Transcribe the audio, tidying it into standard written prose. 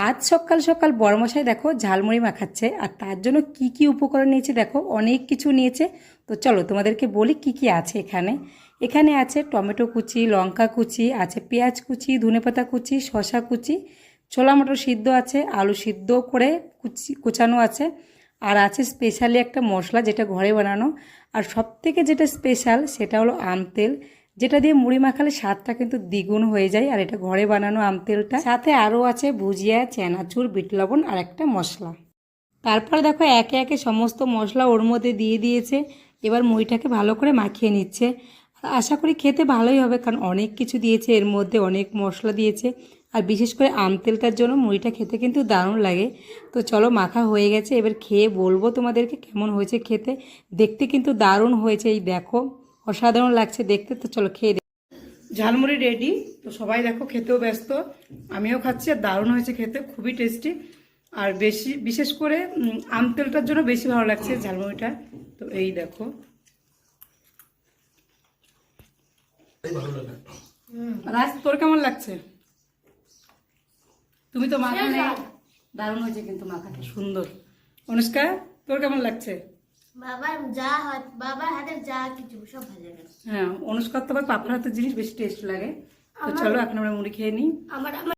আজ সকাল সকাল বড়মশাই দেখো ঝালমুড়ি মাখাচ্ছে, আর তার জন্য কি কি উপকরণ নিয়েছে দেখো, অনেক কিছু নিয়েছে। তো চলো তোমাদেরকে বলি কি কি আছে এখানে। এখানে আছে টমেটো কুচি, লঙ্কা কুচি, আছে পেঁয়াজ কুচি, ধনেপাতা কুচি, শসা কুচি, ছোলা মটর সিদ্ধ আছে, আলু সিদ্ধ করে কুচানো আছে, আর আছে স্পেশালি একটা মশলা যেটা ঘরে বানানো। আর সবথেকে যেটা স্পেশাল সেটা হলো আম তেল, যেটা দিয়ে মুড়ি মাখালে স্বাদটা কিন্তু দ্বিগুণ হয়ে যায়। আর এটা ঘরে বানানো আম তেলটা। সাথে আরও আছে ভুজিয়া, চানাচুর, বিট লবণ আর একটা মশলা। তারপর দেখো একে একে সমস্ত মশলা ওর মধ্যে দিয়ে দিয়েছে। এবার মুড়িটাকে ভালো করে মাখিয়ে নিচ্ছে। আর আশা করি খেতে ভালোই হবে, কারণ অনেক কিছু দিয়েছে এর মধ্যে, অনেক মশলা দিয়েছে। আর বিশেষ করে আম তেলটার জন্য মুড়িটা খেতে কিন্তু দারুণ লাগে। তো চলো মাখা হয়ে গেছে, এবার খেয়ে বলবো তোমাদেরকে কেমন হয়েছে খেতে। দেখতে কিন্তু দারুণ হয়েছে, এই দেখো অসাধারণ লাগছে দেখতে। তো চলো খেয়ে ঝালমুড়ি রেডি। তো সবাই দেখো খেতেও ব্যস্ত, আমিও খাচ্ছি। আর দারুণ হয়েছে খেতে, খুবই টেস্টি। আর বিশেষ করে আম তেলটার জন্য বেশি ভালো লাগছে ঝালমুড়িটা। তো এই দেখো, রাজ তোর কেমন লাগছে? তুমি তো মাখা নেই, দারুণ হয়েছে কিন্তু মাখাটা সুন্দর। অনুষ্কা তোর কেমন লাগছে? বাবার হাতের যা কিছু সব ভালো লাগে। হ্যাঁ, অনুষ্কার তো আবার পাপার হাতের জিনিস বেশি টেস্ট লাগে। তো চলো এখন আমরা মুড়ি খেয়ে নিই। আমার